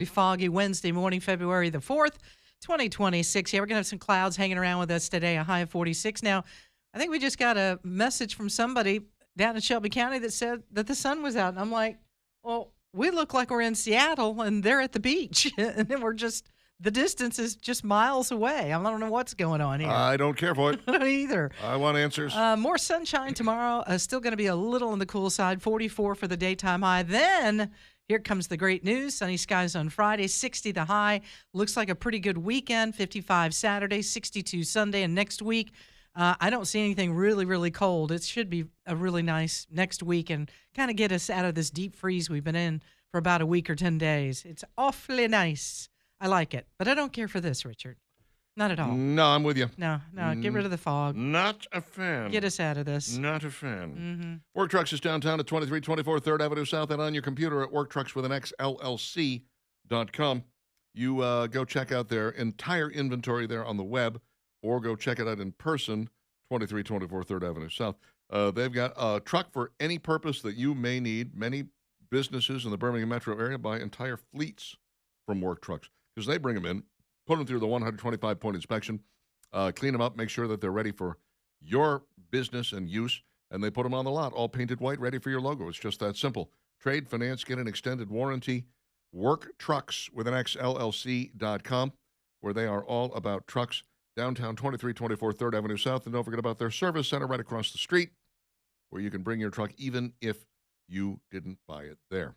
Be foggy Wednesday morning, February the 4th, 2026. Yeah, we're going to have some clouds hanging around with us today, a high of 46. Now, I think we just got a message from somebody down in Shelby County that said that the sun was out. And I'm like, well, we look like we're in Seattle and they're at the beach. And then the distance is just miles away. I don't know what's going on here. I don't care for it. I don't either. I want answers. More sunshine tomorrow. Still going to be a little on the cool side, 44 for the daytime high. Then here comes the great news. Sunny skies on Friday, 60 the high. Looks like a pretty good weekend, 55 Saturday, 62 Sunday. And next week, I don't see anything really, really cold. It should be a really nice next week and kind of get us out of this deep freeze we've been in for about a week or 10 days. It's awfully nice. I like it. But I don't care for this, Richard. Not at all. No, I'm with you. No. Get rid of the fog. Not a fan. Get us out of this. Not a fan. Mm-hmm. Work Trucks is downtown at 2324 3rd Avenue South and on your computer at worktruckswithανXLLC.com. You go check out their entire inventory there on the web or go check it out in person, 2324 3rd Avenue South. They've got a truck for any purpose that you may need. Many businesses in the Birmingham metro area buy entire fleets from Work Trucks because they bring them in, put them through the 125-point inspection, clean them up, make sure that they're ready for your business and use, and they put them on the lot, all painted white, ready for your logo. It's just that simple. Trade, finance, get an extended warranty. WorkTrucksWithAnXLLC.com, where they are all about trucks. Downtown 2324 3rd Avenue South. And don't forget about their service center right across the street, where you can bring your truck even if you didn't buy it there.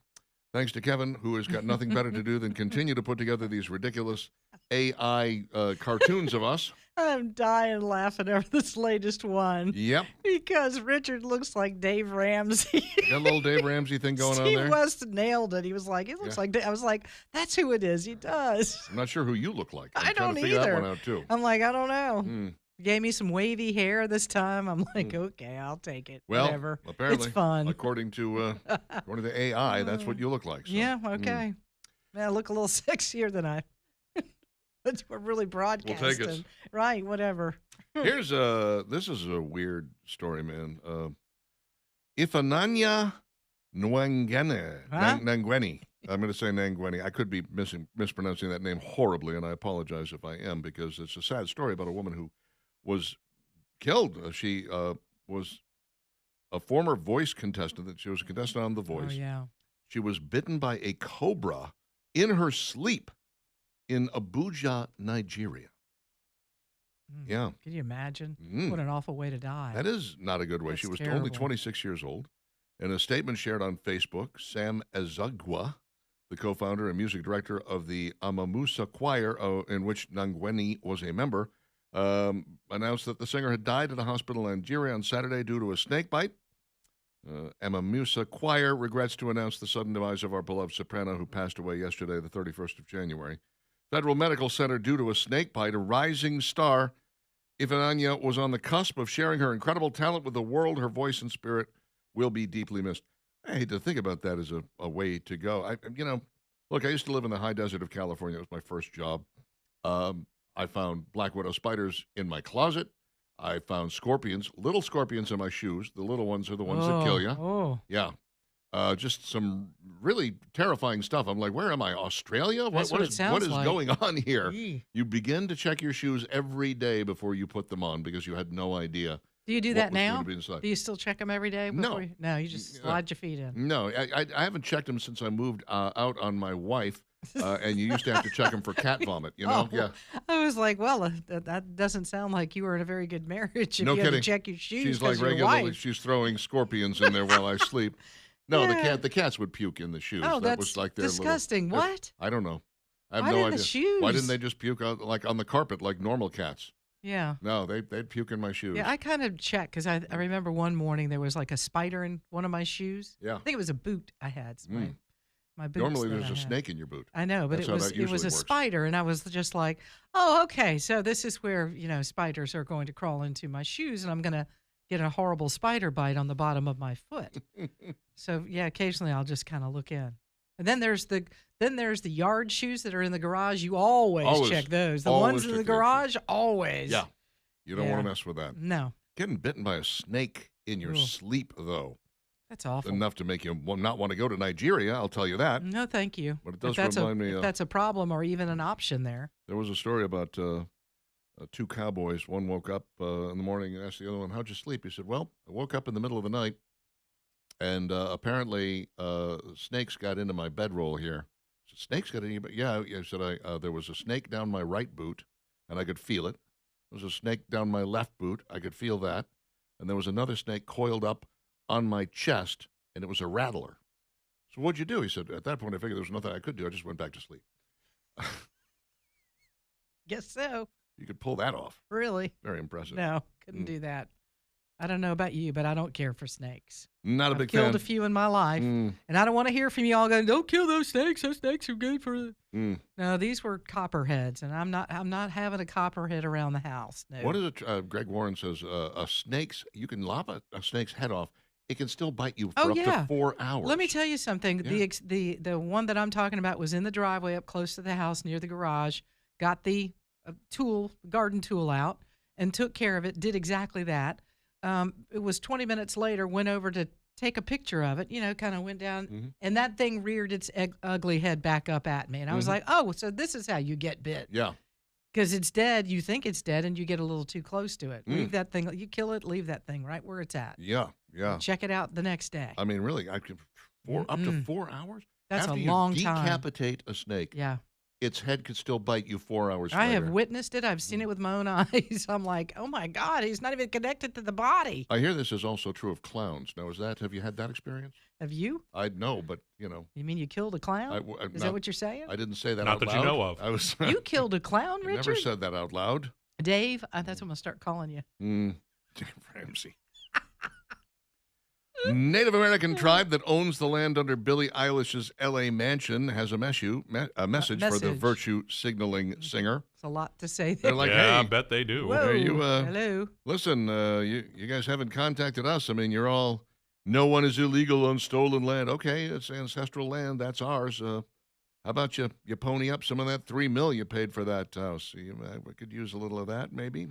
Thanks to Kevin, who has got nothing better to do than continue to put together these ridiculous AI cartoons of us. I'm dying laughing over this latest one. Yep. Because Richard looks like Dave Ramsey. Got a little Dave Ramsey thing going on there. Steve West nailed it. He was like, it looks like Dave. I was like, that's who it is. He does. I'm not sure who you look like. I don't trying to figure either. that one out, too. I'm like, I don't know. Gave me some wavy hair this time. I'm like, okay, I'll take it. Well, whatever. Apparently, it's fun. According to AI, that's what you look like. So. Yeah, okay. I look a little sexier than I. But we're really broadcasting. We'll take it. Right, whatever. This is a weird story, man. Ifananya Nangweni. I'm going to say Nangweni. I could be mispronouncing that name horribly, and I apologize if I am, because it's a sad story about a woman who was killed. She was a former Voice contestant. She was a contestant on The Voice. Oh, yeah. She was bitten by a cobra in her sleep in Abuja, Nigeria. Yeah. Can you imagine? What an awful way to die. That is not a good way. That's She was terrible. only 26 years old. In a statement shared on Facebook, Sam Ezagwa, the co-founder and music director of the Amamusa Choir, in which Nangweni was a member, announced that the singer had died at a hospital in Nigeria on Saturday due to a snake bite. Amamusa Choir regrets to announce the sudden demise of our beloved soprano who passed away yesterday, the 31st of January. Federal Medical Center due to a snake bite, a rising star. Ifananya was on the cusp of sharing her incredible talent with the world. Her voice and spirit will be deeply missed. I hate to think about that as a way to go. Look, I used to live in the high desert of California. It was my first job. I found black widow spiders in my closet. I found scorpions, little scorpions in my shoes. The little ones are the ones that kill you. Oh. Yeah. Just some really terrifying stuff. I'm like, where am I? Australia? That's what it sounds what is like. going on here? Eee. You begin to check your shoes every day before you put them on because you had no idea. Do you do what that was going now? to be inside. Do you still check them every day? No. No, you just slide your feet in. No, I haven't checked them since I moved out on my wife, and you used to have to check them for cat vomit, you know? Oh, Yeah. I was like, well, that doesn't sound like you were in a very good marriage if No you had kidding. to check your shoes She's 'cause like your regularly, wife. she's throwing scorpions in there while I sleep. No, Yeah. the cats would puke in the shoes. Oh, that that's was like their disgusting. Little, What? I don't know. I have Why no in idea. the shoes? Why didn't they just puke out, like on the carpet like normal cats? Yeah. No, they'd puke in my shoes. Yeah, I kind of checked because I remember one morning there was like a spider in one of my shoes. Yeah. I think it was a boot I had. It's my boots Normally that there's I a had. snake in your boot. I know, but That's how that it was usually a works. spider, and I was just like, oh, okay, so this is where spiders are going to crawl into my shoes, and I'm gonna get a horrible spider bite on the bottom of my foot. So yeah, occasionally I'll just kind of look in. And then there's the yard shoes that are in the garage. You always check those. The always ones in check the those garage, always. Yeah. You don't Yeah. want to mess with that. No. Getting bitten by a snake in your Ugh. sleep, though. That's awful. enough to make you not want to go to Nigeria, I'll tell you that. No, thank you. But it If does that's remind me. if that's a problem or even an option there. There was a story about two cowboys. One woke up in the morning and asked the other one, "How'd you sleep?" He said, "Well, I woke up in the middle of the night, and apparently snakes got into my bedroll here." I said, "Snakes got into your bed?" Yeah, I said, there was a snake down my right boot, and I could feel it. There was a snake down my left boot. I could feel that. And there was another snake coiled up on my chest, and it was a rattler. So what'd you do? He said, "At that point, I figured there was nothing I could do. I just went back to sleep." Guess so. You could pull that off. Really? Very impressive. No, couldn't do that. I don't know about you, but I don't care for snakes. Not a I've big killed fan. a few in my life, Mm, and I don't want to hear from you all going, "Don't kill those snakes. Those snakes are good for." mm. No, these were copperheads, and I'm not having a copperhead around the house. No. What is it? Greg Warren says you can lop a snake's head off. It can still bite you for Oh, up yeah. to 4 hours. Let me tell you something. Yeah. The one that I'm talking about was in the driveway up close to the house near the garage. Got the garden tool out, and took care of it. Did exactly that. It was 20 minutes later. Went over to take a picture of it. Kind of went down, Mhm. and that thing reared its ugly head back up at me. And I was Mhm. like, "Oh, so this is how you get bit." Yeah. Because it's dead, you think it's dead, and you get a little too close to it. Mm. Leave that thing. You kill it. Leave that thing right where it's at. Yeah. Yeah. Check it out the next day. I mean, really, I could up to Mm-mm. 4 hours. That's After a you long time. decapitate a snake, Yeah. its head could still bite you 4 hours I later. have witnessed it. I've seen it with my own eyes. I'm like, oh my God, he's not even connected to the body. I hear this is also true of clowns. Now, have you had that experience? Have you? I know, but You mean you killed a clown? Is that what you're saying? I didn't say that Not out that loud. you know of. I was. You killed a clown, I Richard? never said that out loud. Dave, that's what I'm going to start calling you. Dave Ramsey. Native American tribe that owns the land under Billie Eilish's L.A. mansion has a message for the Message. virtue signaling singer. It's a lot to say They're there. like, yeah, I hey, bet they do. Whoa. you, Hello. listen, you guys haven't contacted us. I mean, no one is illegal on stolen land. Okay, it's ancestral land. That's ours. How about you pony up some of that $3 million you paid for that house? We could use a little of that, maybe.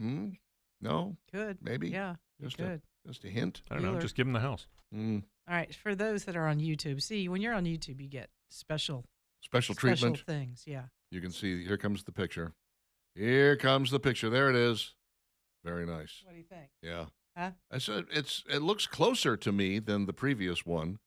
No, Good. maybe. Yeah, Just good. Just a hint. I don't know. Dealer. Just give them the house. Mm. All right. For those that are on YouTube, see, when you're on YouTube, you get special Special treatment. things. Yeah. You can see. Here comes the picture. Here comes the picture. There it is. Very nice. What do you think? Yeah. Huh? I said it looks closer to me than the previous one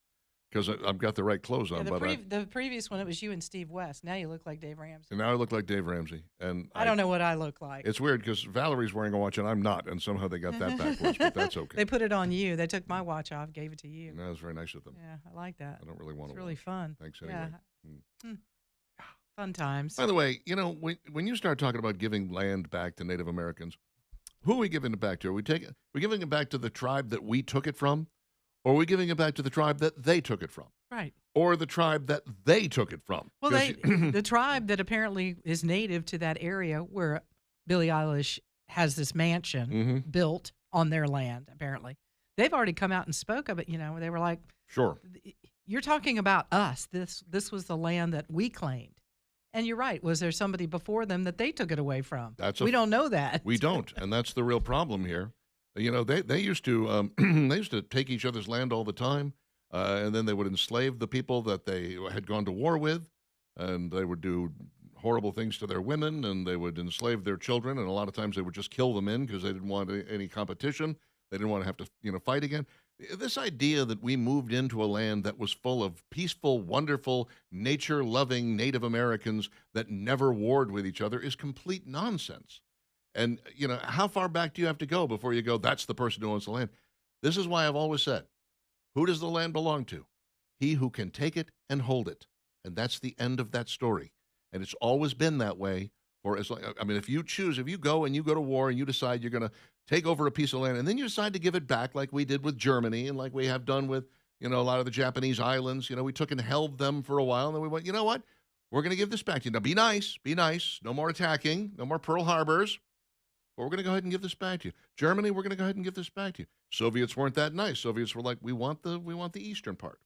because I've got the right clothes on. Yeah, but the previous one, it was you and Steve West. Now you look like Dave Ramsey. and now I look like Dave Ramsey, and I don't know what I look like. It's weird because Valerie's wearing a watch and I'm not, and somehow they got that backwards. But that's okay. They put it on you. They took my watch off, gave it to you. That was very nice of them. Yeah, I like that. I don't really want It's to. really watch. fun. Thanks Yeah. anyway. Fun times. By the way, when you start talking about giving land back to Native Americans, who are we giving it back to? Are we giving it back to the tribe that we took it from, or are we giving it back to the tribe that they took it from, Right. or the tribe that they took it from? Well, 'Cause the tribe that apparently is native to that area where Billie Eilish has this mansion Mhm. built on their land, apparently. They've already come out and spoke of it. They were like, Sure. you're talking about us. This was the land that we claimed. And you're right. Was there somebody before them that they took it away from? We don't know that. We don't, and that's the real problem here. They used to they used to take each other's land all the time, and then they would enslave the people that they had gone to war with, and they would do horrible things to their women, and they would enslave their children, and a lot of times they would just kill them because they didn't want any competition. They didn't want to have to fight again. This idea that we moved into a land that was full of peaceful, wonderful, nature-loving Native Americans that never warred with each other is complete nonsense. And, how far back do you have to go before you go, that's the person who owns the land? This is why I've always said, who does the land belong to? He who can take it and hold it. And that's the end of that story. And it's always been that way for as long. I mean, if you go to war and you decide you're going to take over a piece of land and then you decide to give it back like we did with Germany and like we have done with, a lot of the Japanese islands, we took and held them for a while and then we went, you know what? We're going to give this back to you. Now be nice. No more attacking, no more Pearl Harbors. But we're going to go ahead and give this back to you. Germany, we're going to go ahead and give this back to you. Soviets weren't that nice. Soviets were like, we want the eastern part.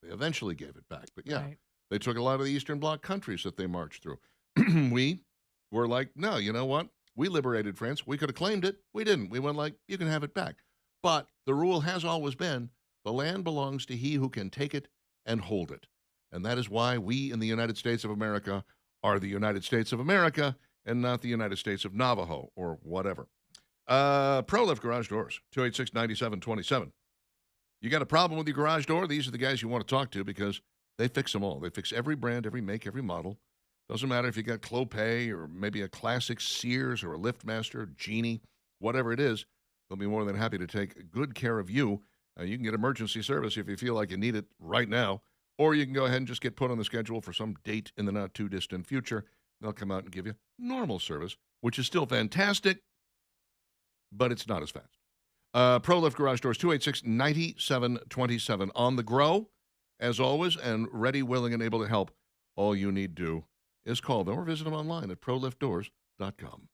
They eventually gave it back. But yeah, Right. they took a lot of the Eastern Bloc countries that they marched through. We were like, no, you know what? We liberated France. We could have claimed it. We didn't. We went like, you can have it back. But the rule has always been The land belongs to he who can take it and hold it. And that is why we in the United States of America are the United States of America and not the United States of Navajo or whatever. ProLift Garage Doors, 286-9727. You got a problem with your garage door? These are the guys you want to talk to because they fix them all. They fix every brand, every make, every model. Doesn't matter if you got Clopay or maybe a classic Sears or a LiftMaster, Genie, whatever it is. They'll be more than happy to take good care of you. You can get emergency service if you feel like you need it right now, or you can go ahead and just get put on the schedule for some date in the not-too-distant future. They'll come out and give you normal service, which is still fantastic, but it's not as fast. ProLift Garage Doors, 286-9727 on the grow, as always, and ready, willing, and able to help. All you need to do is call them or visit them online at proliftdoors.com.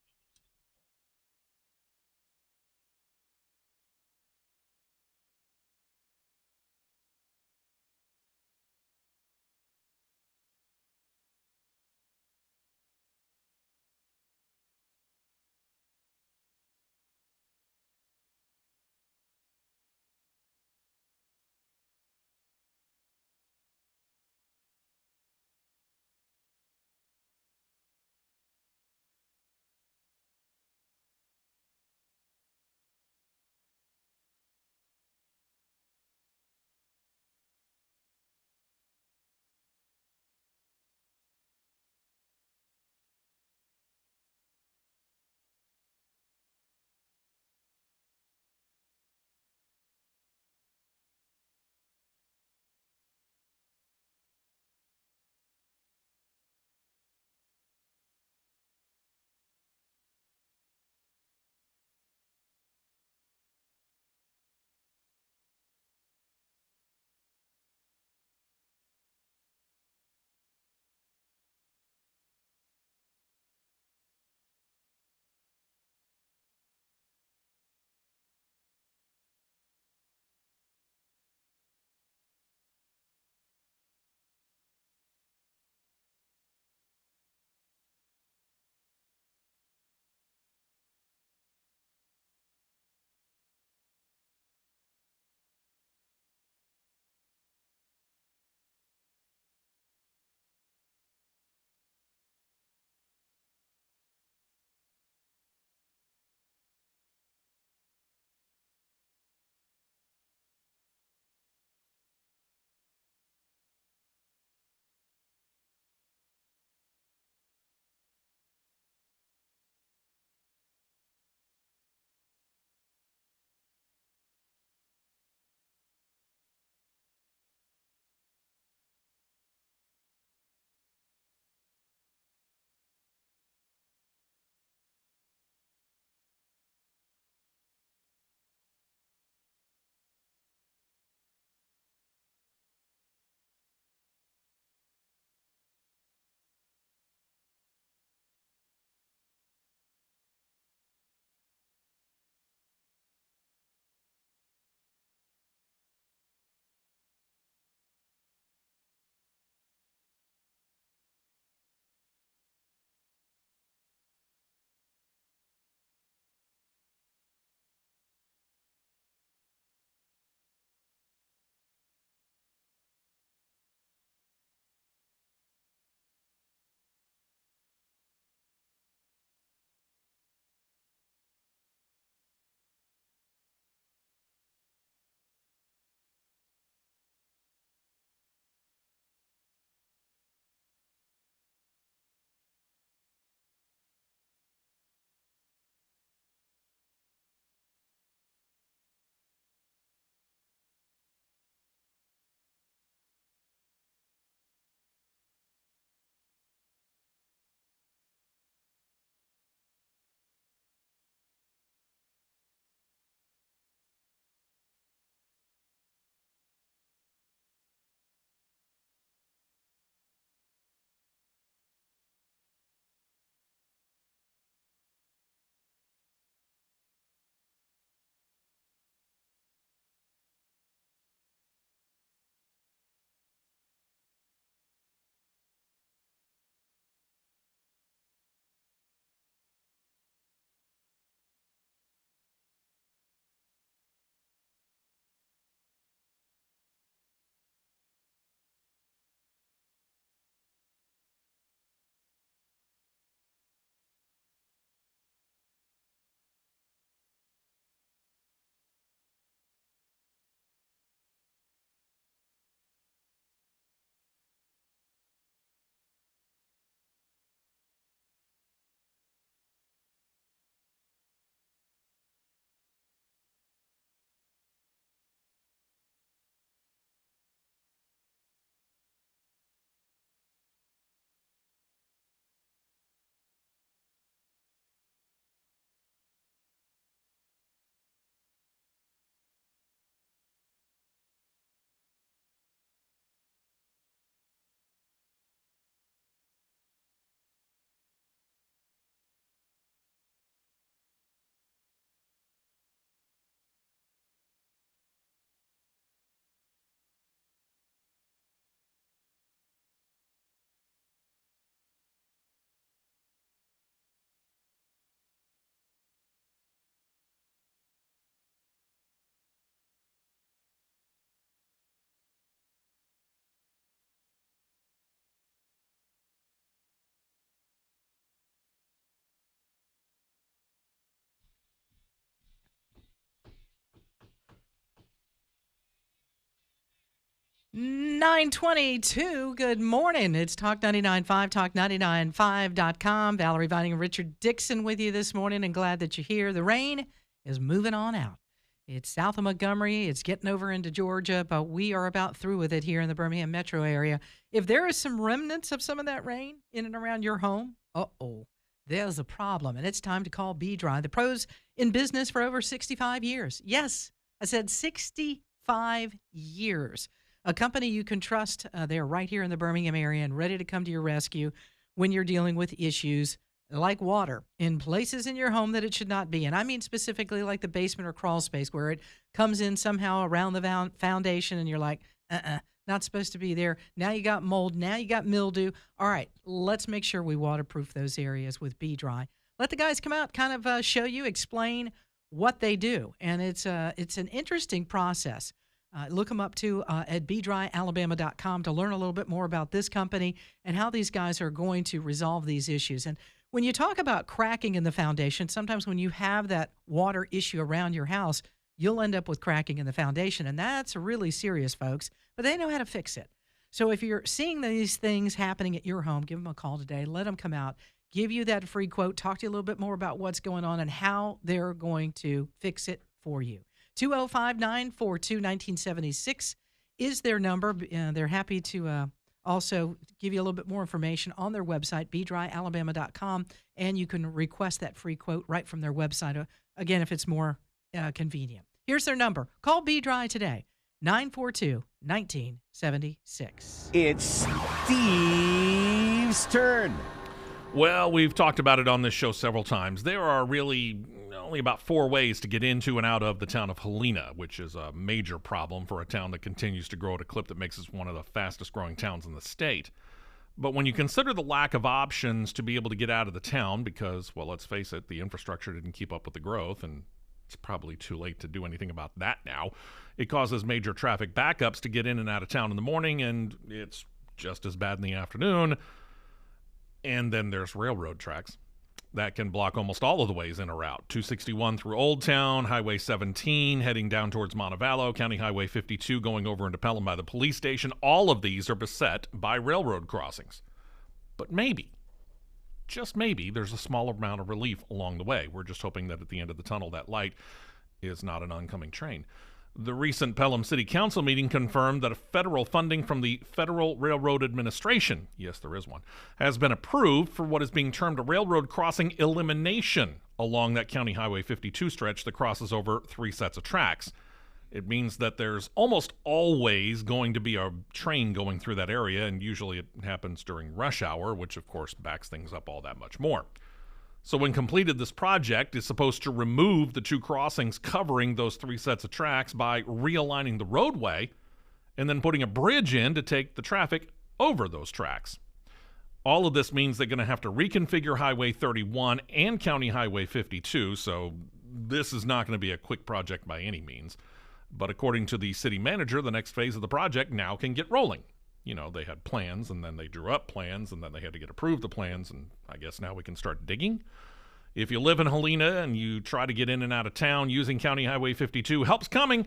922. Good morning. It's Talk 99.5, talk995.com. Valerie Vining and Richard Dixon with you this morning, and glad that you're here. The rain is moving on out. It's south of Montgomery. It's getting over into Georgia, but we are about through with it here in the Birmingham metro area. If there is some remnants of some of that rain in and around your home, there's a problem, and it's time to call B-Dry, the pros in business for over 65 years. Yes, I said 65 years. A company you can trust. They're right here in the Birmingham area and ready to come to your rescue when you're dealing with issues like water in places in your home that it should not be. And I mean specifically like the basement or crawl space where it comes in somehow around the foundation and you're like, not supposed to be there. Now you got mold. Now you got mildew. All right, let's make sure we waterproof those areas with B-Dry. Let the guys come out, kind of show you, explain what they do. And it's an interesting process. Look them up, too, at bdryalabama.com to learn a little bit more about this company and how these guys are going to resolve these issues. And when you talk about cracking in the foundation, sometimes when you have that water issue around your house, you'll end up with cracking in the foundation. And that's really serious, folks. But they know how to fix it. So if you're seeing these things happening at your home, give them a call today. Let them come out, give you that free quote, talk to you a little bit more about what's going on and how they're going to fix it for you. 205-942-1976 is their number. They're happy to also give you a little bit more information on their website, bdryalabama.com, and you can request that free quote right from their website, again, if it's more convenient. Here's their number. Call B-Dry today, 942-1976. It's Steve's turn. Well, we've talked about it on this show several times. There are really only about 4 ways to get into and out of the town of Helena, which is a major problem for a town that continues to grow at a clip that makes it one of the fastest growing towns in the state. But when you consider the lack of options to be able to get out of the town because, well, let's face it, the infrastructure didn't keep up with the growth, and it's probably too late to do anything about that now, it causes major traffic backups to get in and out of town in the morning, and it's just as bad in the afternoon. And then there's railroad tracks that can block almost all of the ways in a route. 261 through Old Town, Highway 17 heading down towards Montevallo, County Highway 52 going over into Pelham by the police station. All of these are beset by railroad crossings. But maybe, just maybe, there's a small amount of relief along the way. We're just hoping that at the end of the tunnel, that light is not an oncoming train. The recent Pelham City Council meeting confirmed that federal funding from the Federal Railroad Administration, yes, there is one, has been approved for what is being termed a railroad crossing elimination along that County Highway 52 stretch that crosses over 3 sets of tracks. It means that there's almost always going to be a train going through that area, and usually it happens during rush hour, which of course backs things up all that much more. So when completed, this project is supposed to remove the 2 crossings covering those 3 sets of tracks by realigning the roadway and then putting a bridge in to take the traffic over those tracks. All of this means they're going to have to reconfigure Highway 31 and County Highway 52, so this is not going to be a quick project by any means. But according to the city manager, the next phase of the project now can get rolling. You know, they had plans, and then they drew up plans, and then they had to get approved the plans, and I guess now we can start digging. If you live in Helena and you try to get in and out of town using County Highway 52, help's coming.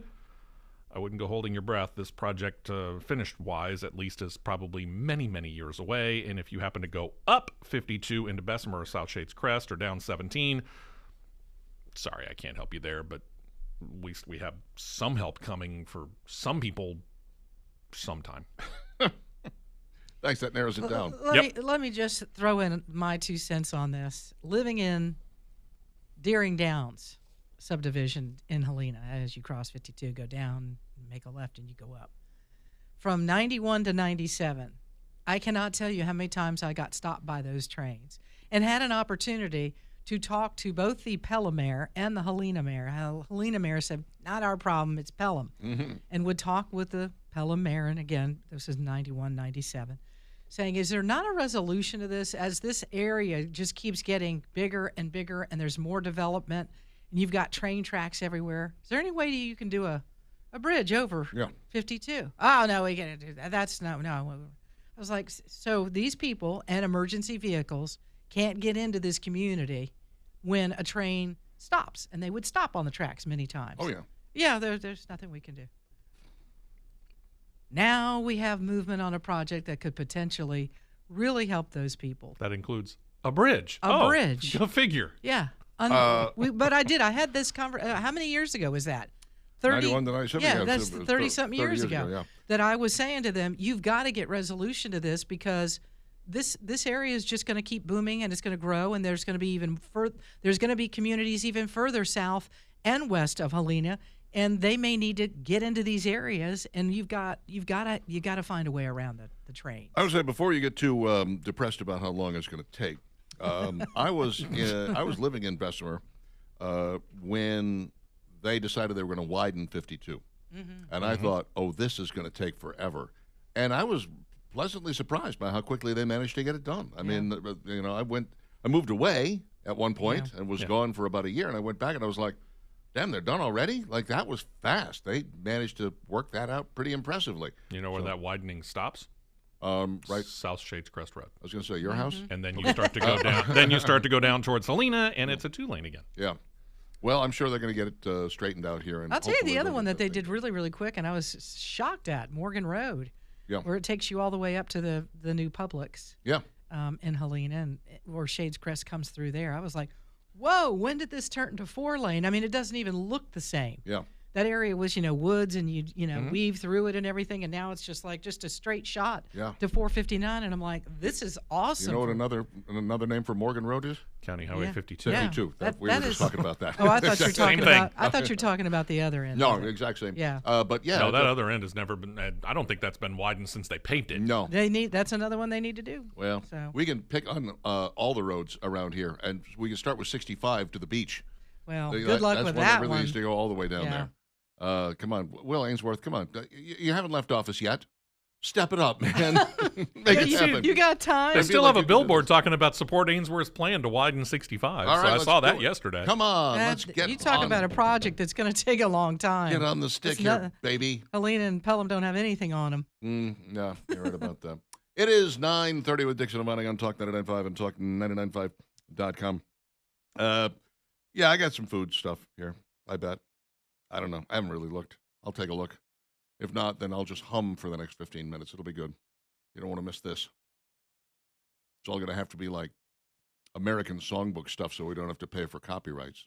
I wouldn't go holding your breath. This project, finished-wise, at least, is probably many, many years away, and if you happen to go up 52 into Bessemer or South Shades Crest or down 17, sorry, I can't help you there, but at least we have some help coming for some people sometime. Thanks, that narrows it down. Let me just throw in my 2 cents on this. Living in Deering Downs subdivision in Helena, as you cross 52, go down, make a left, and you go up. From 91 to 97, I cannot tell you how many times I got stopped by those trains and had an opportunity to talk to both the Pelham mayor and the Helena mayor. Helena mayor said, not our problem, it's Pelham. Mm-hmm. And would talk with the Pelham mayor, and again, this is 91, 97, saying, is there not a resolution to this as this area just keeps getting bigger and bigger and there's more development and you've got train tracks everywhere? Is there any way you can do a bridge over 52? Oh, no, we can't do that. That's no. I was like, so these people and emergency vehicles can't get into this community when a train stops, and they would stop on the tracks many times. Oh, yeah. Yeah, there's nothing we can do. Now we have movement on a project that could potentially really help those people. That includes a bridge. A bridge. Go figure. Yeah. But I had this conversation. How many years ago was that? 91 to 97. Yeah, that's 30-something years ago. Yeah. That I was saying to them, you've got to get resolution to this because this area is just going to keep booming and it's going to grow, and there's going to be there's going to be communities even further south and west of Helena, and they may need to get into these areas, and you got to find a way around the train. I would say before you get too depressed about how long it's going to take, I was living in Bessemer when they decided they were going to widen 52, and I thought, oh, this is going to take forever, and I was pleasantly surprised by how quickly they managed to get it done. I mean, I moved away at one point and was gone for about a year, and I went back and I was like, damn, they're done already? Like, that was fast. They managed to work that out pretty impressively. You know where that widening stops? Right. South Shades Crest Road. I was going to say, your house? And then you start to go down. Then you start to go down towards Helena, and it's a 2-lane again. Yeah. Well, I'm sure they're going to get it straightened out here. And I'll tell you the other one that they did really, really quick, and I was shocked at, Morgan Road. Yeah. Where it takes you all the way up to the new Publix. Yeah. In Helena, and where Shades Crest comes through there. I was like, whoa, when did this turn to 4-lane? I mean, it doesn't even look the same. Yeah. That area was, woods, and you weave through it and everything, and now it's just a straight shot to 459, and I'm like, this is awesome. You know what another name for Morgan Road is? County Highway 52. 52. We were just talking about that. Oh, I thought you were talking about. I thought you were talking about the other end. No, exact same. Yeah. But yeah. No, that other end has never been. I don't think that's been widened since they paved it. No. That's another one they need to do. Well, we can pick on all the roads around here, and we can start with 65 to the beach. Well, good luck with that one. That really needs to go all the way down there. Come on, Will Ainsworth, come on. You haven't left office yet. Step it up, man. Make it happen. You got time. They still have a billboard talking about support Ainsworth's plan to widen 65. All right, so I saw that yesterday. Come on, let's get You talk about a project that's going to take a long time. Get on the stick here, baby. Helena and Pelham don't have anything on them. No, you're right about that. It is 9:30 with Dixon and Money on Talk 99.5 and Talk995.com. Yeah, I got some food stuff here, I bet. I don't know. I haven't really looked. I'll take a look. If not, then I'll just hum for the next 15 minutes. It'll be good. You don't want to miss this. It's all going to have to be like American songbook stuff so we don't have to pay for copyrights.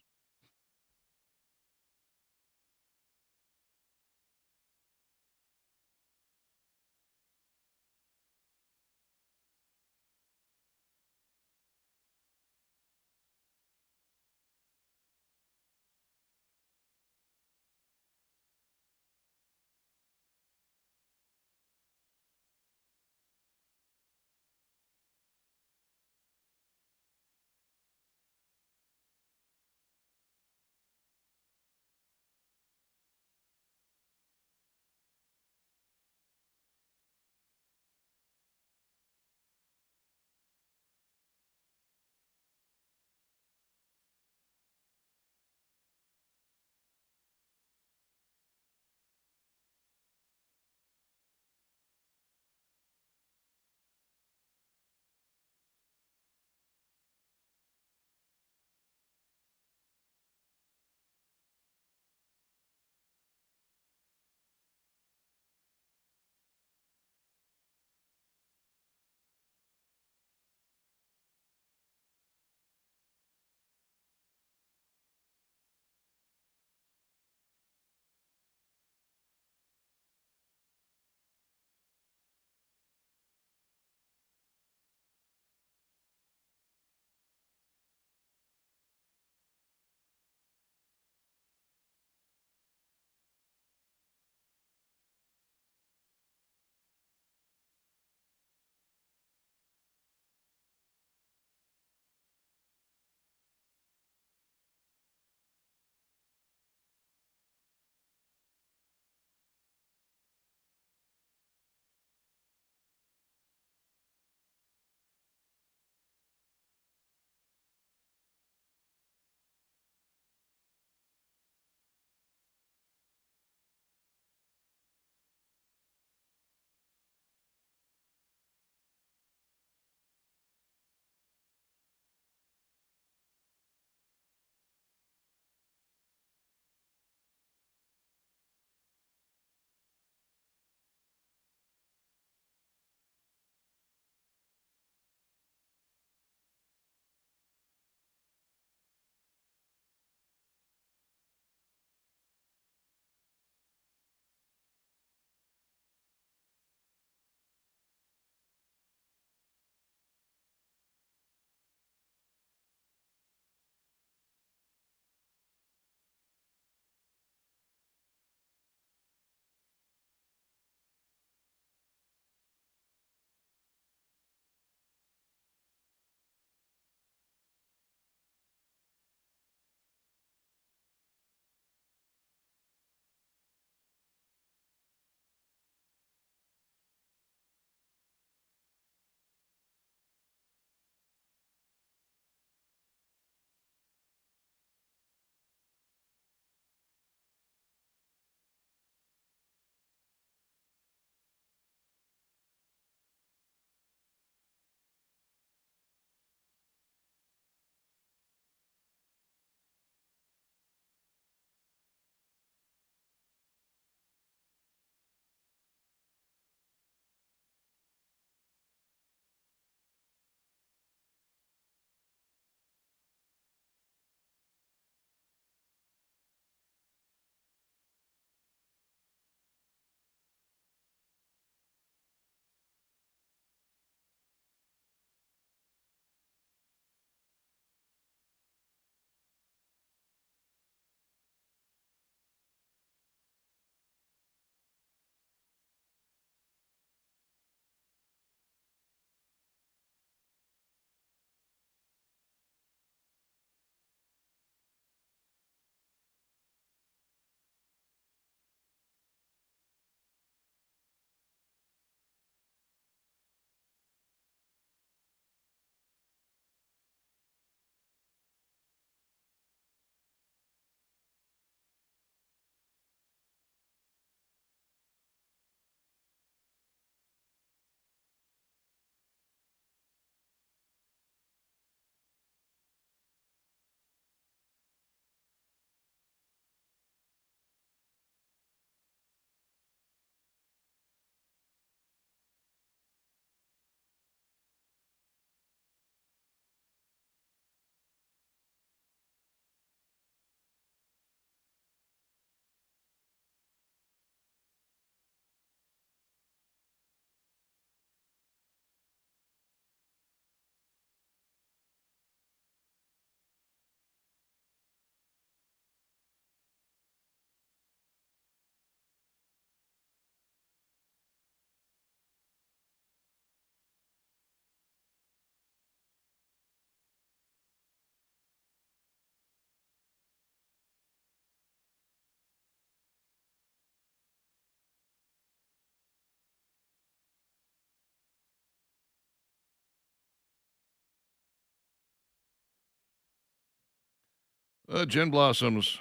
Gin Blossoms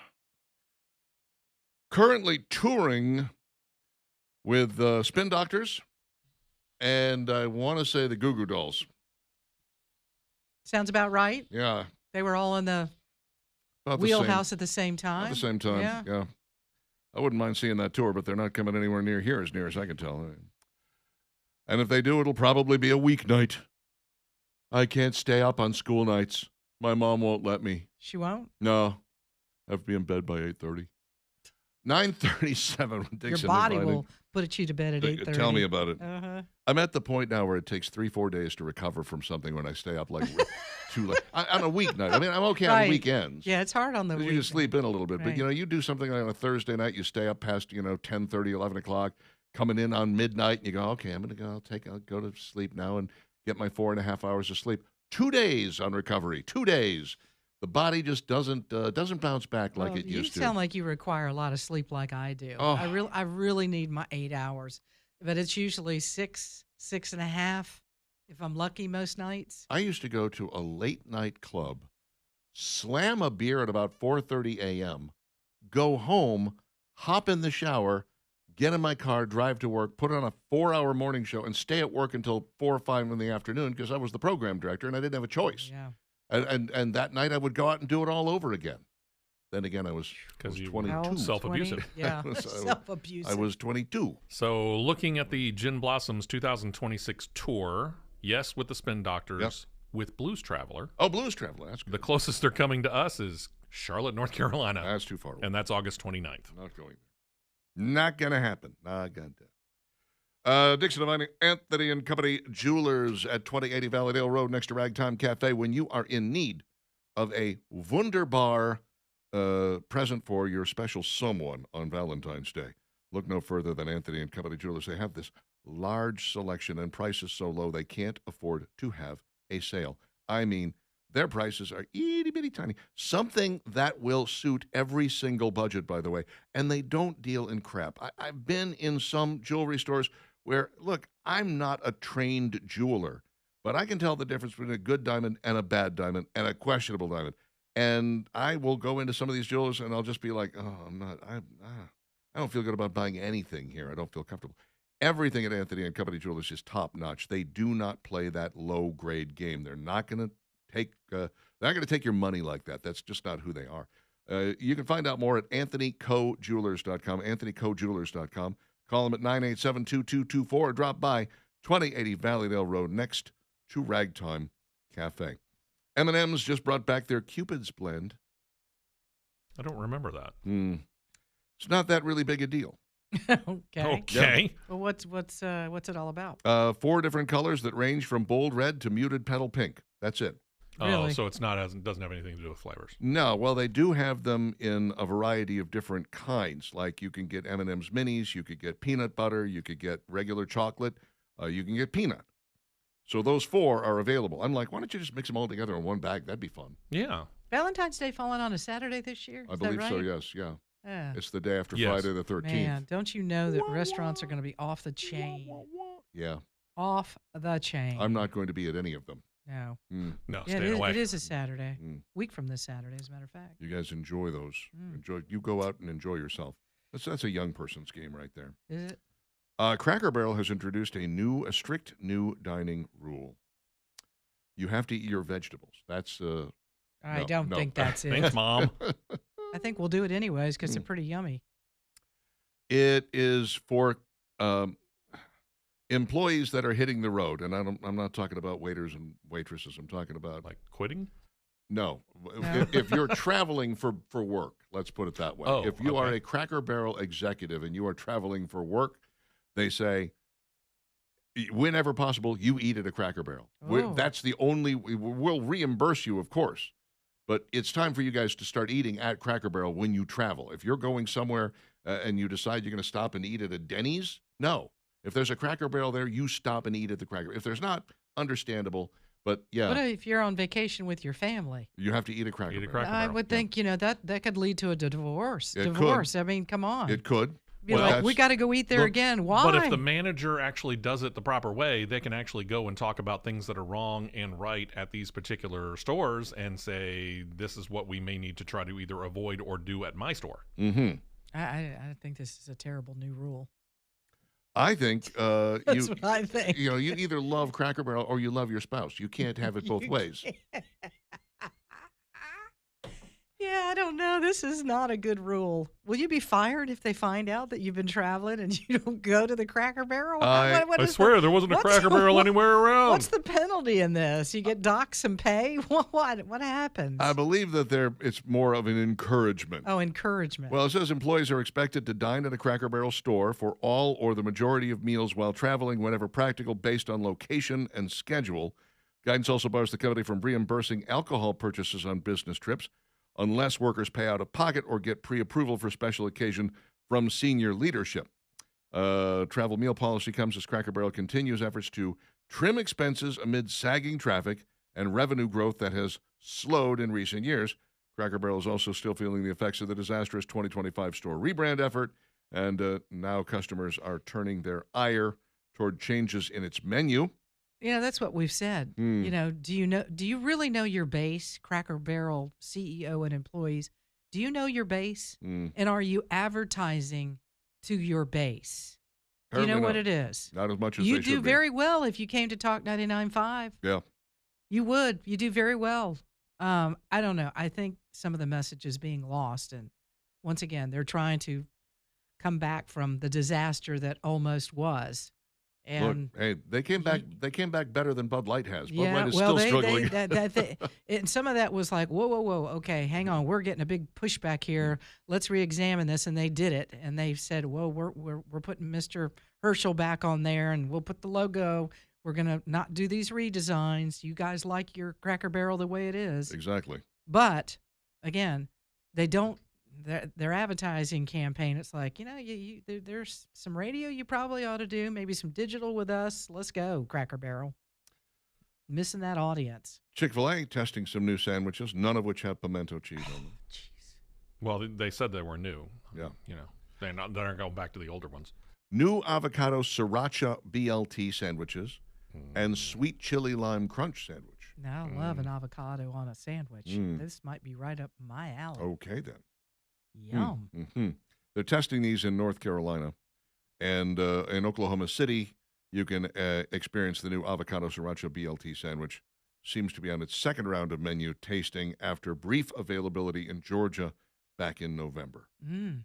currently touring with Spin Doctors, and I want to say the Goo Goo Dolls. Sounds about right. Yeah. They were all in the About wheelhouse at the same time. At the same time, yeah. I wouldn't mind seeing that tour, but they're not coming anywhere near here as near as I can tell. And if they do, it'll probably be a weeknight. I can't stay up on school nights. My mom won't let me. She won't? No. I have to be in bed by 8:30. 9:37. Your body will put you to bed at 8:30. Tell me about it. Uh-huh. I'm at the point now where it takes 3-4 days to recover from something when I stay up like too late. On a weeknight. I mean, I'm okay on weekends. Yeah, it's hard on the You weekend. just sleep in a little bit. Right. But, you do something on a Thursday night, you stay up past, 10:30, 11 o'clock, coming in on midnight, and you go, okay, I'm going to I'll go to sleep now and get my 4.5 hours of sleep. 2 days on recovery. 2 days. The body just doesn't bounce back like it used to. You sound like you require a lot of sleep like I do. Oh. I really need my 8 hours, but it's usually 6.5 if I'm lucky most nights. I used to go to a late night club, slam a beer at about 4:30 a.m., go home, hop in the shower, get in my car, drive to work, put on a 4-hour morning show, and stay at work until 4 or 5 in the afternoon because I was the program director and I didn't have a choice. Yeah. And that night I would go out and do it all over again. Then again, I was 22. Self-abusive. 20, yeah, So self-abusive. I was 22. So looking at the Gin Blossoms 2026 tour, yes, with the Spin Doctors, with Blues Traveler. Oh, Blues Traveler. That's good. The closest they're coming to us is Charlotte, North Carolina. That's too far away. And that's August 29th. Not going there. Not going to happen. Not going to. Dixon Divine, Anthony and Company Jewelers at 2080 Valleydale Road next to Ragtime Cafe. When you are in need of a wunderbar present for your special someone on Valentine's Day, look no further than Anthony and Company Jewelers. They have this large selection and prices so low they can't afford to have a sale. I mean, their prices are itty-bitty tiny. Something that will suit every single budget, by the way. And they don't deal in crap. I've been in some jewelry stores where, look, I'm not a trained jeweler, but I can tell the difference between a good diamond and a bad diamond and a questionable diamond. And I will go into some of these jewelers and I'll just be like, oh, I don't feel good about buying anything here. I don't feel comfortable. Everything at Anthony and Company Jewelers is top notch. They do not play that low grade game. They're not going to take your money like that. That's just not who they are. You can find out more at anthonycojewelers.com, anthonycojewelers.com. Call them at 987-2224 or drop by 2080 Valleydale Road next to Ragtime Cafe. M&M's just brought back their Cupid's Blend. I don't remember that. It's not that really big a deal. Okay. Okay. Well, what's it all about? 4 different colors that range from bold red to muted petal pink. That's it. Oh, Really? so it's doesn't have anything to do with flavors. No, well, they do have them in a variety of different kinds. Like you can get M&M's Minis, you could get peanut butter, you could get regular chocolate, you can get peanut. So those 4 are available. I'm like, why don't you just mix them all together in one bag? That'd be fun. Yeah. Valentine's Day falling on a Saturday this year? I Is believe that so, right? yes, yeah. Yeah. It's the day after Yes. Friday the 13th. Man, don't you know that restaurants are going to be off the chain? Yeah, Off the chain. I'm not going to be at any of them. No. No, Yeah, stay away. it is a Saturday. Mm. Week from this Saturday, as a matter of fact. You guys enjoy those. Mm. You go out and enjoy yourself. That's a young person's game right there. Is it? Cracker Barrel has introduced a strict new dining rule. You have to eat your vegetables. That's I No, don't no. think that's it. Thanks, Mom. I think we'll do it anyways because Mm. they're pretty yummy. It is for employees that are hitting the road, and I'm not talking about waiters and waitresses. I'm talking about Like quitting? no. No. If you're traveling for work, let's put it that way. Oh, if you are okay. a Cracker Barrel executive and you are traveling for work, they say, whenever possible, you eat at a Cracker Barrel. Oh. That's the only. We'll reimburse you, of course. But it's time for you guys to start eating at Cracker Barrel when you travel. If you're going somewhere and you decide you're going to stop and eat at a Denny's, no. If there's a Cracker Barrel there, you stop and eat at the Cracker. If there's not, understandable. But yeah, What if you're on vacation with your family? you have to eat a Cracker Eat a Barrel. Cracker I Barrel. would think, that could lead to a divorce. It could. Divorce. I mean, come on. It could. Be Well, like, we got to go eat there look, again. Why? But if the manager actually does it the proper way, they can actually go and talk about things that are wrong and right at these particular stores and say, this is what we may need to try to either avoid or do at my store. Mm-hmm. I think this is a terrible new rule. I think That's what I think. you either love Cracker Barrel or you love your spouse. You can't have it both You ways. Yeah, I don't know. This is not a good rule. Will you be fired if they find out that you've been traveling and you don't go to the Cracker Barrel? What I is swear there wasn't a what's- Cracker Barrel anywhere around. What's the penalty in this? You get docked some pay? What happens? I believe that it's more of an encouragement. Oh, encouragement. Well, it says employees are expected to dine at a Cracker Barrel store for all or the majority of meals while traveling whenever practical based on location and schedule. Guidance also bars the company from reimbursing alcohol purchases on business trips unless workers pay out of pocket or get pre-approval for special occasion from senior leadership. Travel meal policy comes as Cracker Barrel continues efforts to trim expenses amid sagging traffic and revenue growth that has slowed in recent years. Cracker Barrel is also still feeling the effects of the disastrous 2025 store rebrand effort, and now customers are turning their ire toward changes in its menu. That's what we've said. Do you really know your base, Cracker Barrel CEO and employees? Do you know your base? And are you advertising to your base? Do you know what it is? Not as much as you they do should be. very well if you came to Talk 99.5. Yeah. You would. You do very well. I don't know. I think some of the message is being lost. And once again, they're trying to come back from the disaster that almost was. And Look, hey, they came back. They came back better than Bud Light has. Bud Light is well, still struggling. And some of that was like, whoa, okay, hang on, we're getting a big pushback here. Let's re-examine this, and they did it, and they said, well, we're putting Mr. Herschel back on there, and we'll put the logo. We're gonna not do these redesigns. You guys like your Cracker Barrel the way it is, Exactly. but again, they don't. Their advertising campaign, it's like, there's some radio you probably ought to do, maybe some digital with us. Let's go, Cracker Barrel. Missing that audience. Chick-fil-A testing some new sandwiches, none of which have pimento cheese on them. Jeez. Well, they said they were new. Yeah. They're not going back to the older ones. New avocado sriracha BLT sandwiches and sweet chili lime crunch sandwich. Now I love an avocado on a sandwich. This might be right up my alley. Okay, then. Yum. Mm-hmm. They're testing these in North Carolina, and in Oklahoma City, you can experience the new avocado sriracha BLT sandwich. Seems to be on its second round of menu tasting after brief availability in Georgia back in November.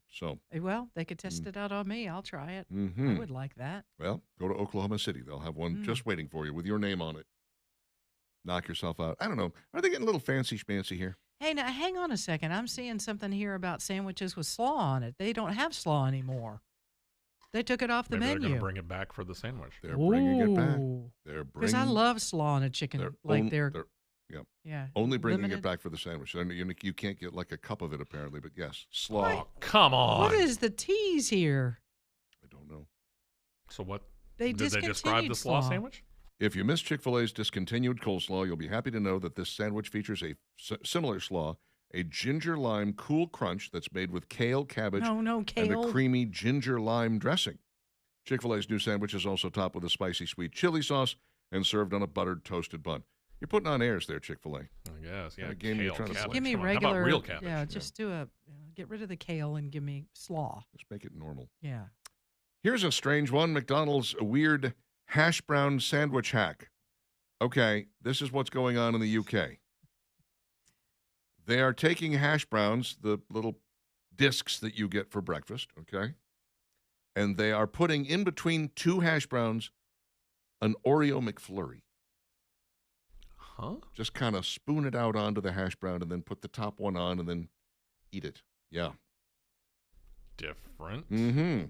So, Well, they could test it out on me. I'll try it. mhm. I would like that. Well, go to Oklahoma City. They'll have one just waiting for you with your name on it. Knock yourself out. I don't know. Are they getting a little fancy schmancy here? Hey, now hang on a second. I'm seeing something here about sandwiches with slaw on it. They don't have slaw anymore. They took it off the Maybe they're menu. going to bring it back for the sandwich. They're bringing it back. Ooh. They're Because bringing. I love slaw on a chicken. They're Yeah. only bringing limited. it back for the sandwich. And you can't get like a cup of it apparently, but yes, slaw. Oh, come on. What is the tease here? I don't know. So what? They Did they describe discontinued the slaw slaw. sandwich? If you missed Chick-fil-A's discontinued coleslaw, you'll be happy to know that this sandwich features a similar slaw, a ginger lime cool crunch that's made with kale, cabbage, No, and a kale. creamy ginger lime dressing. Chick-fil-A's new sandwich is also topped with a spicy sweet chili sauce and served on a buttered toasted bun. You're putting on airs there, Chick-fil-A. I guess, yeah. Kinda game you're Kale, trying to play. cabbage. Give me Come on, how regular. about real cabbage? Yeah, just get rid of the kale and give me slaw. Let's make it normal. Yeah. Here's a strange one. McDonald's weird hash brown sandwich hack. Okay, this is what's going on in the UK. They are taking hash browns, the little discs that you get for breakfast, okay? And they are putting in between two hash browns an Oreo McFlurry. Huh? Just kind of spoon it out onto the hash brown and then put the top one on and then eat it. Yeah. Different. Mm-hmm.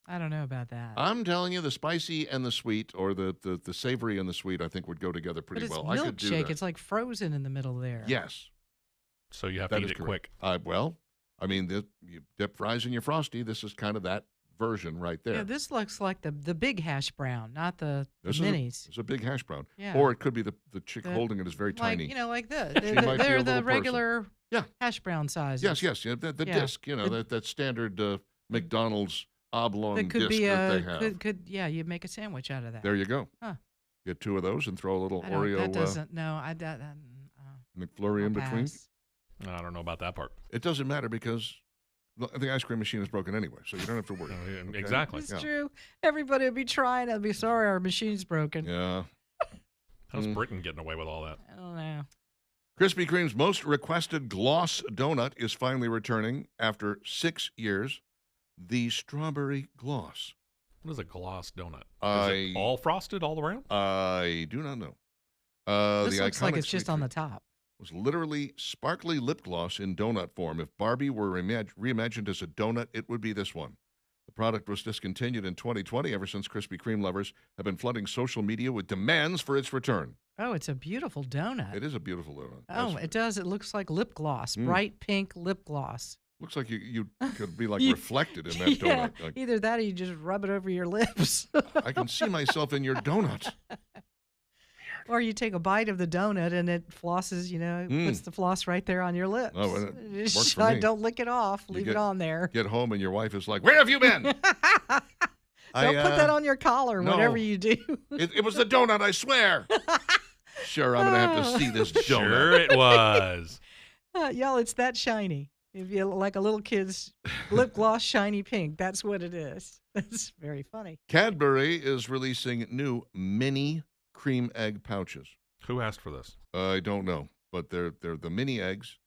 I don't know about that. I'm telling you, the spicy and the sweet, or the savory and the sweet, I think would go together but pretty it's well. I could do milkshake. that. It's like frozen in the middle there. Yes. So you have That to is eat it correct. quick. Well, I mean, you dip fries in your Frosty. This is kind of that version right there. Yeah, this looks like the big hash brown, not the This minis. is a big hash brown. Yeah. Or it could be the chick The- holding it is very Like, tiny. like this. She might be a They're little the person. regular Yeah. hash brown sizes. Yes. Yeah, the Yeah. disc, The- that standard McDonald's oblong That could disc be that a they have. yeah. You make a sandwich out of that. There you go. Huh. Get 2 of those and throw a little I don't, Oreo that doesn't. No, I that. McFlurry in between. Pass. I don't know about that part. It doesn't matter because the ice cream machine is broken anyway, so you don't have to worry. Okay? Exactly. It's Yeah. true. Everybody would be trying. I'd be sorry. Our machine's broken. Yeah. How's Britain getting away with all that? I don't know. Krispy Kreme's most requested gloss donut is finally returning after 6 years. The strawberry gloss. What is a gloss donut? Is I- it all frosted all around? I do not know. This The looks like iconic it's just sweet on the treat top. was literally sparkly lip gloss in donut form. If Barbie were reimagined as a donut, it would be this one. The product was discontinued in 2020 ever since Krispy Kreme lovers have been flooding social media with demands for its return. Oh, it's a beautiful donut. It is a beautiful donut. Oh, That's- it does. It looks like lip gloss, Mm. bright pink lip gloss. Looks like you could be like You- reflected in that Yeah, donut. Like, either that or you just rub it over your lips. I can see myself in your donut. Or you take a bite of the donut and it flosses, it puts the floss right there on your lips. Oh, well, it Just worked for me. don't lick it off. You Leave get- it on there. Get home and your wife is like, "Where have you been?" Don't put that on your collar, no. whatever you do. It was the donut, I swear. Sure, I'm gonna have to see this donut. Sure it was. Y'all, it's that shiny. If you like a little kid's lip gloss shiny pink, that's what it is. That's very funny. Cadbury is releasing new mini cream egg pouches. Who asked for this? I don't know, but they're the mini eggs.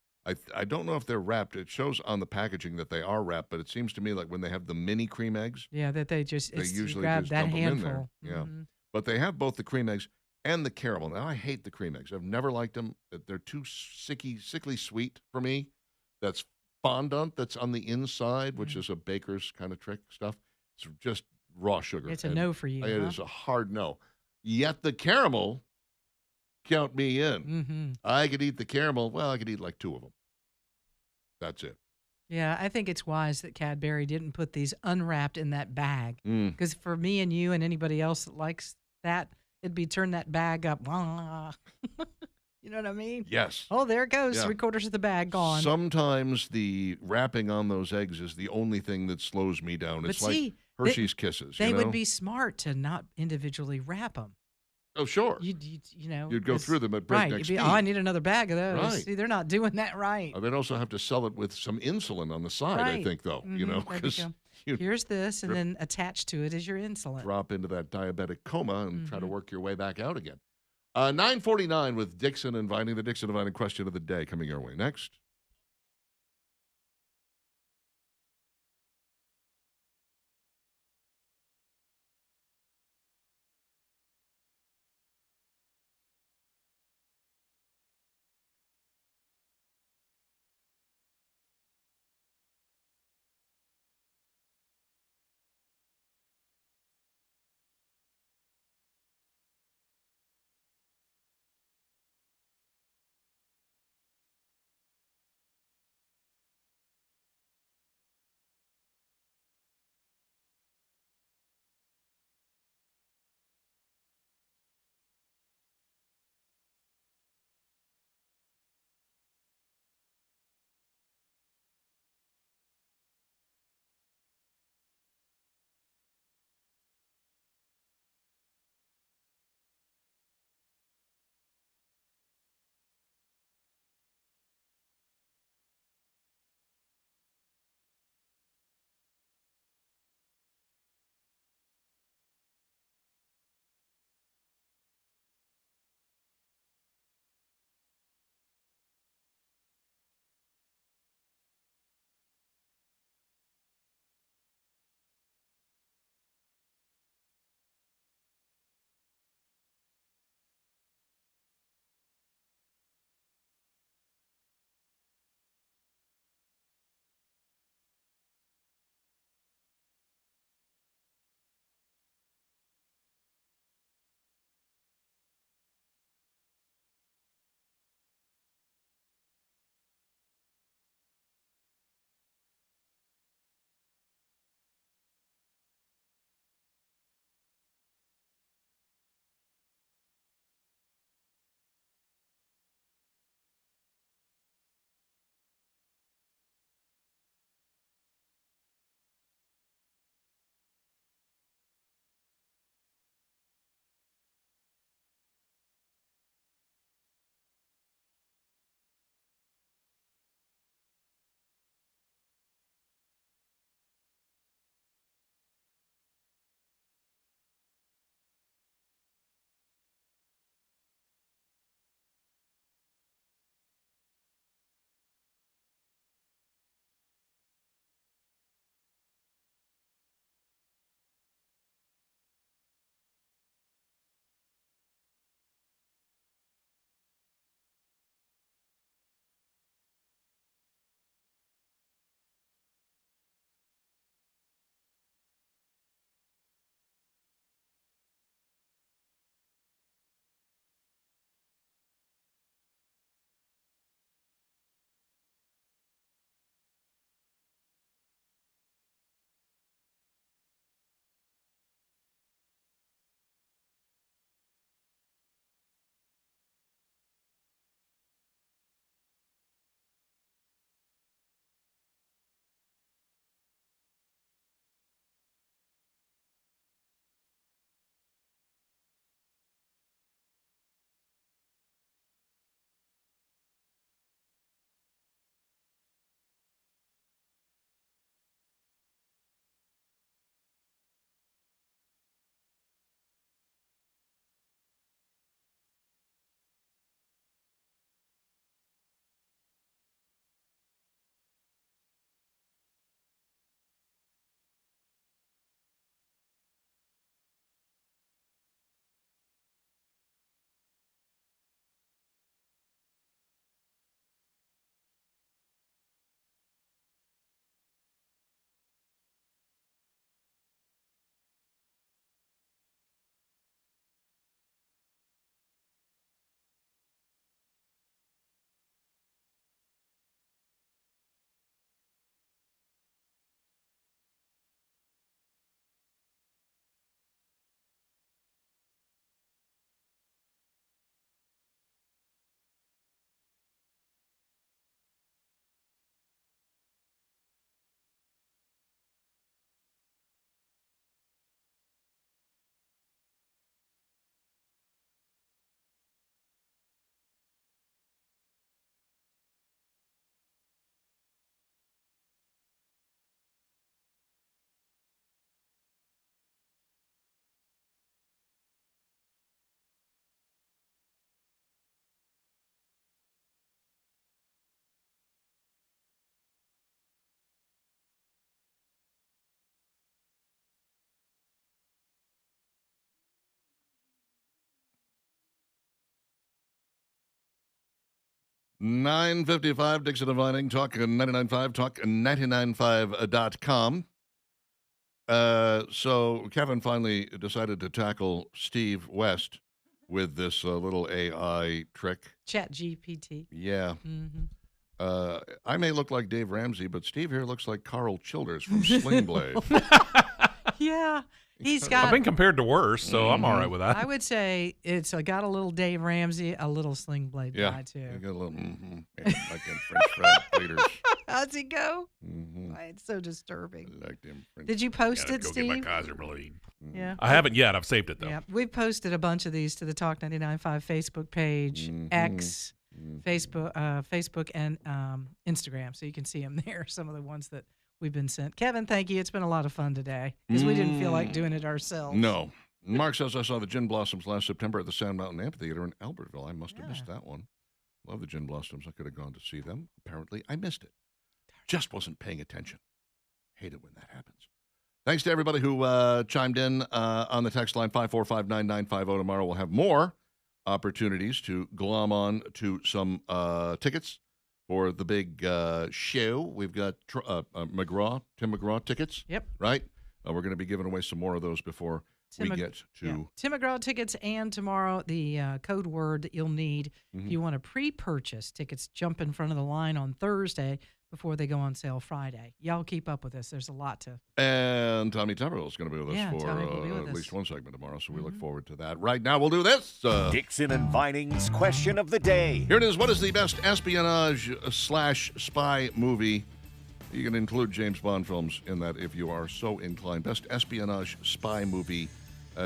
I don't know if they're wrapped. It shows on the packaging that they are wrapped, but it seems to me like when they have the mini cream eggs, Yeah, that they just They it's, you usually grab just that dump 'em in there. handful. Yeah. Mhm. but they have both the cream eggs and the caramel. Now I hate the cream eggs. I've never liked them. They're too sickly sweet for me. That's fondant that's on the inside, which is a baker's kind of trick stuff. It's just raw sugar. It's a And no for you. It is a hard no. Yet the caramel, count me in. Mm-hmm. I could eat the caramel. Well, I could eat like 2 of them. That's it. Yeah, I think it's wise that Cadbury didn't put these unwrapped in that bag. Mm. Because for me and you and anybody else that likes that, it'd be turn that bag up. You know what I mean? Yes. Oh, there it goes. Yeah. 3/4 of the bag gone. Sometimes the wrapping on those eggs is the only thing that slows me down. But It's see, like Hershey's Kisses. they you know? would be smart to not individually wrap them. Oh, sure. You'd go through them at right. breakneck You'd be, speed. oh, I need another bag of those. Right. See, they're not doing that right. They'd also have to sell it with some insulin on the side, I Right. think, though. You Mhm, know, there you because go. you Here's this, and drip- then attached to it is your insulin. drop into that diabetic coma and try to Mhm. work your way back out again. 9:49 with Dixon inviting the Dixon Inviting question of the day coming your way next. 9:55, Dixon and Vining, Talk 99.5, talk995.com. So Kevin finally decided to tackle Steve West with this little AI trick. Chat GPT. Yeah. Mm-hmm. I may look like Dave Ramsey, but Steve here looks like Carl Childers from Sling Blade. Yeah. He's got. I've been compared to worse, so I'm all right with that. I would say it's got a little Dave Ramsey, a little Sling Blade guy, too. You got a little, like them French fried leaders. How's he go? Mm-hmm. Why, it's so disturbing. Like them French. Did you post Gotta it, go Steve? get my Kaiser Blade. Yeah. I haven't yet. I've saved it, though. Yeah. We've posted a bunch of these to the Talk 99.5 Facebook page, X, Facebook, and Instagram, so you can see them there. Some of the ones that we've been sent. Kevin, thank you. It's been a lot of fun today because we didn't feel like doing it ourselves. No. Mark says, I saw the Gin Blossoms last September at the Sand Mountain Amphitheater in Albertville. I must have missed that one. Love the Gin Blossoms. I could have gone to see them. Apparently, I missed it. Just wasn't paying attention. Hate it when that happens. Thanks to everybody who chimed in on the text line 545-9950. Tomorrow we'll have more opportunities to glom on to some tickets for the big show. We've got Tim McGraw tickets. Yep. Right? We're going to be giving away some more of those before we get to... Tim McGraw tickets, and tomorrow the code word that you'll need if you want to pre-purchase tickets. Jump in front of the line on Thursday before they go on sale Friday. Y'all keep up with this. There's a lot to... And Tommy Tuberville is going to be with us for at least one segment tomorrow, so we look forward to that. Right now, we'll do this. Dixon and Vining's question of the day. Here it is. What is the best espionage/spy movie? You can include James Bond films in that if you are so inclined. Best espionage spy movie,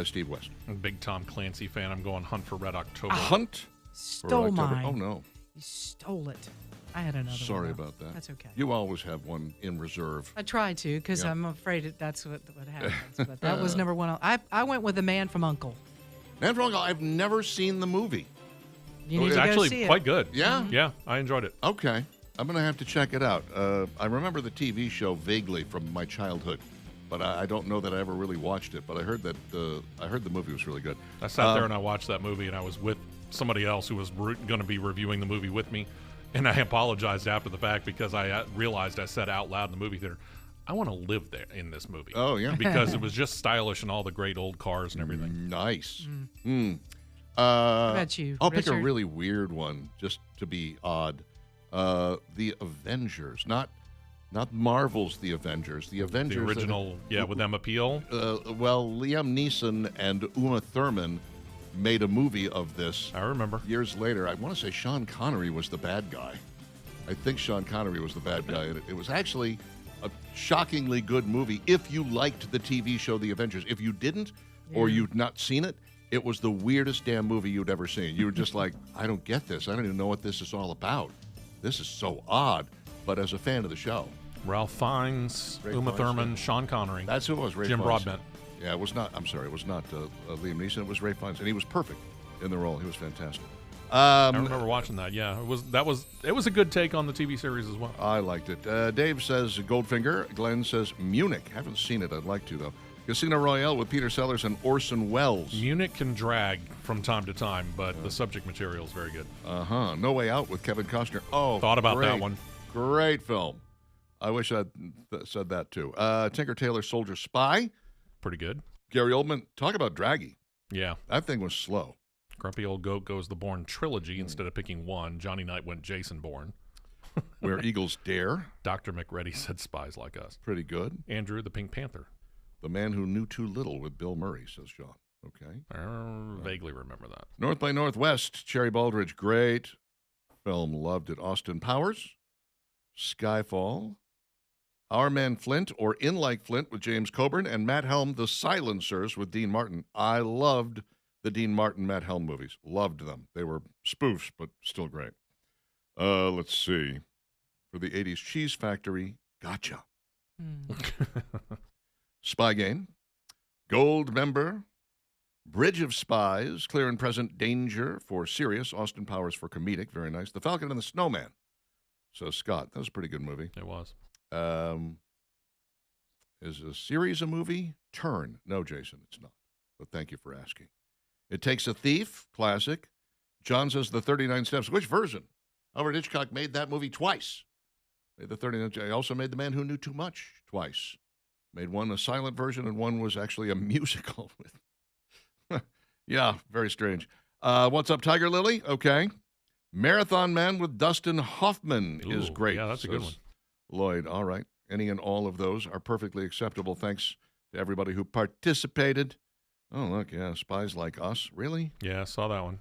Steve West. I'm a big Tom Clancy fan. I'm going Hunt for Red October. Hunt Stole for October. mine. Oh, no. You stole it. I had another one. Sorry though. about that. That's okay. You always have one in reserve. I try to because Yeah. I'm afraid that's what happens. But that was number one. I went with The Man from U.N.C.L.E. Man from U.N.C.L.E., I've never seen the movie. You need It's to go actually see quite it. good. Yeah? Yeah, I enjoyed it. Okay. I'm going to have to check it out. I remember the TV show vaguely from my childhood, but I don't know that I ever really watched it. But I heard that the movie was really good. I sat there and I watched that movie, and I was with somebody else who was going to be reviewing the movie with me, and I apologized after the fact because I realized I said out loud in the movie theater, I want to live there in this movie. Oh, yeah. Because it was just stylish and all the great old cars and everything. Nice. What about you, I'll pick a Richard? really weird one just to be odd. The Avengers, not Marvel's The Avengers. The Avengers, The original, with Emma Peel. Well, Liam Neeson and Uma Thurman made a movie of this. I remember. Years later. I want to say Sean Connery was the bad guy. I think Sean Connery was the bad guy. It was actually a shockingly good movie if you liked the TV show The Avengers. If you didn't, or you'd not seen it, it was the weirdest damn movie you'd ever seen. You were just like, I don't get this. I don't even know what this is all about. This is so odd. But as a fan of the show, Ralph Fiennes, Ray Uma Fiennes, Thurman, Sean Connery. that's who it was. Ray Jim Fiennes. Broadbent. Yeah, it was not. I'm sorry, it was not Liam Neeson. It was Ray Fiennes, and he was perfect in the role. He was fantastic. I remember watching that. Yeah, it was a good take on the TV series as well. I liked it. Dave says Goldfinger. Glenn says Munich. Haven't seen it. I'd like to though. Casino Royale with Peter Sellers and Orson Welles. Munich can drag from time to time, but the subject material is very good. No Way Out with Kevin Costner. Oh, Thought about great. that one. Great film. I wish I'd said that too. Tinker Tailor Soldier Spy. Pretty good. Gary Oldman. Talk about draggy. Yeah. That thing was slow. Grumpy Old Goat goes the Bourne trilogy instead of picking one. Johnny Knight went Jason Bourne. Where Eagles Dare. Dr. McReady said Spies Like Us. Pretty good. Andrew the Pink Panther. The Man Who Knew Too Little with Bill Murray, says Sean. Okay. I vaguely remember that. North by Northwest, Cherry Baldridge, great film, loved it. Austin Powers, Skyfall, Our Man Flint, or In Like Flint with James Coburn, and Matt Helm, The Silencers with Dean Martin. I loved the Dean Martin, Matt Helm movies. Loved them. They were spoofs, but still great. Let's see. For the 80s, Cheese Factory, Gotcha. Spy Game, Gold Member, Bridge of Spies, Clear and Present Danger for serious, Austin Powers for comedic, very nice. The Falcon and the Snowman, so Scott, that was a pretty good movie. It was. Is a series a movie? Turn. No, Jason, it's not, but thank you for asking. It Takes a Thief, classic. John says The 39 Steps. Which version? Alfred Hitchcock made that movie twice. Made the 39th. He also made The Man Who Knew Too Much twice. Made one a silent version, and one was actually a musical. Yeah, very strange. What's up, Tiger Lily? Okay. Marathon Man with Dustin Hoffman is great. Yeah, that's a good one. Lloyd, all right. Any and all of those are perfectly acceptable. Thanks to everybody who participated. Oh, look, yeah, Spies Like Us. Really? Yeah, I saw that one.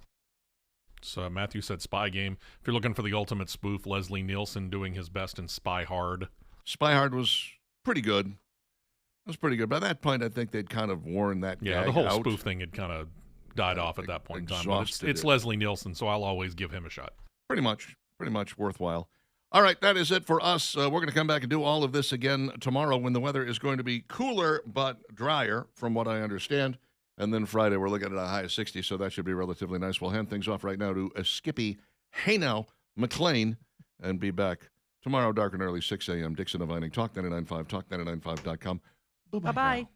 So Matthew said Spy Game. If you're looking for the ultimate spoof, Leslie Nielsen doing his best in Spy Hard. Spy Hard was pretty good. It was pretty good. By that point, I think they'd kind of worn that Yeah, gag the whole out. spoof thing had kind of died off at that point in time. But Exhausted it's it. Leslie Nielsen, so I'll always give him a shot. Pretty much worthwhile. All right, that is it for us. We're going to come back and do all of this again tomorrow when the weather is going to be cooler but drier, from what I understand. And then Friday, we're looking at a high of 60, so that should be relatively nice. We'll hand things off right now to Skippy Hey Now McLean and be back tomorrow, dark and early, 6 a.m. Dixon of Vining, Talk 99.5, talk995.com. Bye-bye.